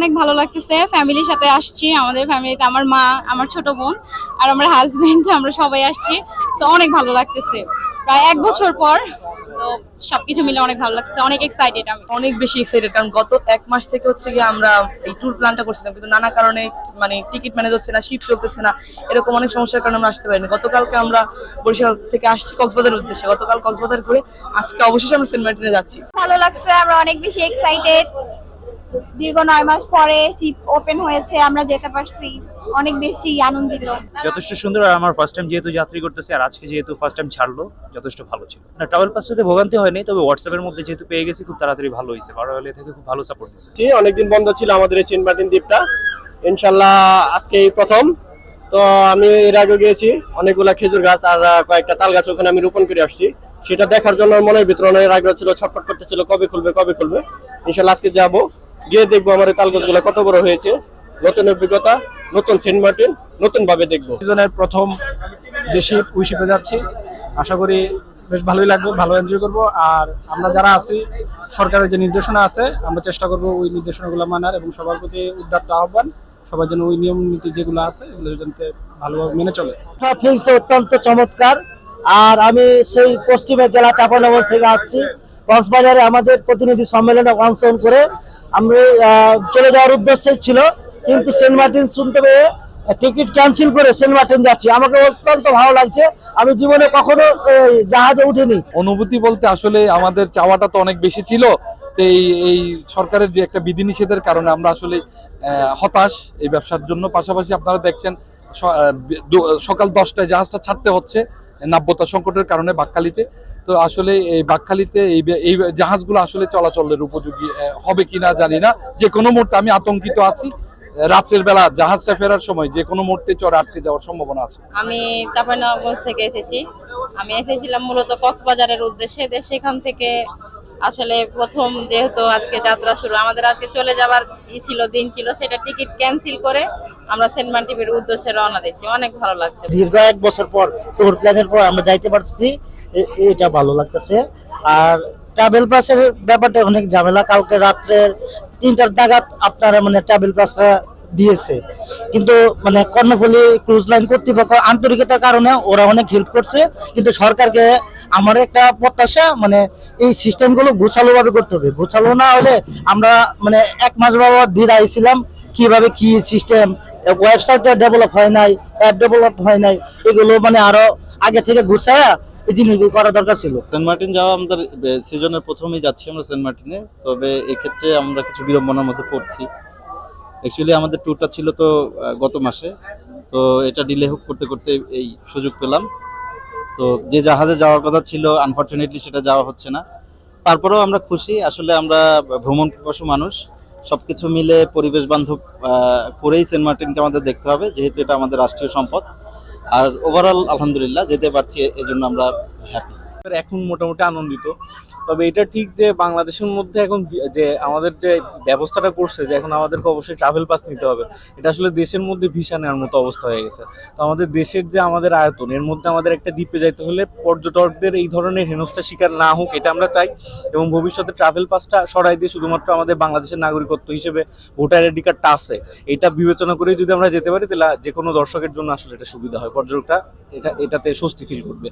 অনেক ভালো লাগতেছে, ফ্যামিলির সাথে আসছি। আমাদের ফ্যামিলিতে আমার মা, আমার ছোট বোন আর আমার হাজবেন্ড, আমরা সবাই আসছি। তো অনেক ভালো লাগতেছে, প্রায় 1 বছর পর। তো সবকিছু মিলে অনেক ভালো লাগছে, অনেক এক্সাইটেড আমি। অনেক বেশি এক্সাইটেড, কারণ গত 1 মাস থেকে হচ্ছে গিয়ে আমরা এই ট্যুর প্ল্যানটা করছিলাম, কিন্তু নানা কারণে মানে টিকিট ম্যানেজ হচ্ছে না, শিপ চলতেছে না, এরকম অনেক সমস্যার কারণে আমরা আসতে পারিনি। গতকালকে আমরা বরিশাল থেকে আসছি কক্সবাজারের উদ্দেশ্যে, গতকাল কক্সবাজার ঘুরে আজকে অবশেষে আমরা সেন্ট মার্টিনে যাচ্ছি। ভালো লাগছে, আমরা অনেক বেশি এক্সাইটেড। দীর্ঘ 9 মাস পরে শিপ ওপেন হয়েছে, আমরা যেতে পারছি, অনেক বেশি আনন্দিত। যথেষ্ট সুন্দর। আর আমার ফার্স্ট টাইম যেহেতু যাত্রী করতেছি, আর আজকে যেহেতু ফার্স্ট টাইম ছাড়লো, যথেষ্ট ভালো ছিল। না, ট্রাভেল পাসপোর্টে ভোগান্তি হয়নি, তবে হোয়াটসঅ্যাপের মধ্যে যেহেতু পেয়ে গেছি খুব তাড়াতাড়ি ভালো হয়েছে। বারোয়ালি থেকে খুব ভালো সাপোর্ট দিচ্ছে। অনেকদিন বন্ধ ছিল আমাদের এই সেন্ট মার্টিন দ্বীপটা, ইনশাল্লাহ আজকে এই প্রথম। তো আমি এর আগে গিয়েছি, অনেকগুলা খেজুর গাছ আর কয়েকটা তাল গাছ ওখানে আমি রোপণ করে আসছি। সেটা দেখার জন্য মনের ভিতরে অনেক আগ্রহ ছিল, ছটফট করতেছিল কবে খুলবে কবে খুলবে। ইনশাল্লাহ আজকে যাবো, গিয়ে দেখবো আমার এই তাল গাছগুলো কত বড় হয়েছে। নতুন অভিজ্ঞতা, নতুন সেন্ট মার্টিন, নতুন ভাবে দেখবো। সিজনের প্রথম যে শিপ, ওই শিপে যাচ্ছি। আশা করি বেশ ভালোই লাগবে, ভালো এনজয় করব। আর আমরা যারা আছি, সরকারের যে নির্দেশনা আছে, আমরা চেষ্টা করব ওই নির্দেশনাগুলো মানার, এবং সবার প্রতি উদাত্ত আহ্বান, সবার জন্য ওই নিয়ম নীতি যেগুলো আছে এগুলো যাতে ভালোভাবে মেনে চলে। ফিলছে অত্যন্ত চমৎকার। আর আমি সেই পশ্চিমের জেলা চাঁপাইনবাবগঞ্জ থেকে আসছি। কক্সবাজারে আমাদের প্রতিনিধি সম্মেলনে অংশগ্রহণ করে আমরা চলে যাওয়ার উদ্দেশ্যে ছিল, কিন্তু সেন্ট মার্টিন শুনতে পেয়ে টিকিট ক্যান্সেল করে সেন্ট মার্টিন যাচ্ছি। আমাকে অত্যন্ত ভালো লাগছে, আমি জীবনে কখনো জাহাজে উঠিনি। অনুভূতি বলতে আসলে আমাদের চাওয়াটা তো অনেক বেশি ছিল। তো এই সরকারের যে একটা বিধিনিষেধের কারণে আমরা আসলে হতাশ এই ব্যবসার জন্য। পাশাপাশি আপনারা দেখছেন সকাল 10টায় জাহাজটা ছাড়তে হচ্ছে নাব্যতা সংকটের কারণে বাকখালীতে। তো আসলে এই বাকখালীতে এই জাহাজগুলো আসলে চলাচলের উপযোগী হবে কিনা জানি না। যে কোনো মুহূর্তে আমি আতঙ্কিত আছি, রাত্রের বেলা জাহাজটা ফেরার সময় যে কোনো মুহূর্তে চরে আটকে যাওয়ার সম্ভাবনা আছে। আমি চাঁপাইনবাবগঞ্জ থেকে এসেছি। আমি এসেছিলাম মূলত কক্সবাজারের উদ্দেশ্যে। সেখান থেকে আসলে প্রথম যেহেতু আজকে যাত্রা শুরু, আমাদের আজকে চলে যাবার দিন ছিল, সেটা টিকিট ক্যান্সেল করে আমরা সেন্ট মার্টিনের উদ্দেশ্যে রওনা দিচ্ছি। অনেক ভালো লাগছে। দীর্ঘ 1 বছর পর ট্যুর প্ল্যানের পর আমরা যাইতে পারছি, এটা ভালো লাগতেছে। আর ট্রাভেল পাসের ব্যাপারটা অনেক ঝামেলা। কালকে রাত্রের 3টার নাগাদ আপনারা মানে ট্রাভেল পাসটা দিয়েছে, কিন্তু মানে কর্ণফুলী ক্রুজ লাইন কর্তৃপক্ষ আন্তরিকতার কারণে ওরা অনেক হেল্প করছে। কিন্তু সরকারকে আমার একটা প্রত্যাশা, মানে এই সিস্টেমগুলো গোছালো ভাবে করতে হবে। গোছালো না হলে আমরা মানে 1 মাস বাবদ ধীরে আইছিলাম, কিভাবে কি সিস্টেম, ওয়েবসাইটটা ডেভেলপ হয় নাই, অ্যাপ ডেভেলপ হয় নাই, এগুলো মানে আরো আগে থেকে গুছায়া এই জিনিসগুলো করা দরকার ছিল। সেন্ট মার্টিন যাওয়া আমাদের সিজনের প্রথমেই যাচ্ছি আমরা সেন্ট মার্টিনে, তবে এক্ষেত্রে আমরা কিছু বিড়ম্বনার মধ্যে পড়ছি। অ্যাকচুয়ালি আমাদের ট্যুরটা ছিল তো গত মাসে, তো এটা ডিলে করতে করতে এই সুযোগ পেলাম। তো যে জাহাজে যাওয়ার কথা ছিল আনফরচুনেটলি সেটা যাওয়া হচ্ছে না। তারপরেও আমরা খুশি, আসলে আমরা ভ্রমণ পিপাসু মানুষ, সবকিছু মিলে পরিবেশ বান্ধব করেই সেন্ট মার্টিনকে আমাদের দেখতে হবে, যেহেতু এটা আমাদের রাষ্ট্রীয় সম্পদ। আর ওভারঅল আলহামদুলিল্লাহ যেতে পারছি, এজন্য আমরা হ্যাপি। এখন মোটামুটি আনন্দিত। তবে এটা ঠিক যে বাংলাদেশের মধ্যে এখন যে আমাদের যে ব্যবস্থাটা করছে যে এখন আমাদেরকে অবশ্যই ট্রাভেল পাস নিতে হবে, এটা আসলে দেশের মধ্যে ভিসা নেওয়ার মতো অবস্থা হয়ে গেছে। তো আমাদের দেশের যে আমাদের আয়তন, এর মধ্যে আমাদের একটা দ্বীপে যাইতে হলে পর্যটকদের এই ধরনের হেনস্থা শিকার না হোক, এটা আমরা চাই। এবং ভবিষ্যতে ট্রাভেল পাসটা সরাই দিয়ে শুধুমাত্র আমাদের বাংলাদেশের নাগরিকত্ব হিসেবে ভোটার আইডি কার্ডটা আছে, এটা বিবেচনা করে যদি আমরা যেতে পারি, তাহলে যে কোনো দর্শকের জন্য আসলে এটা সুবিধা হয়। পর্যটকরা এটাতে স্বস্তি ফিল করবে।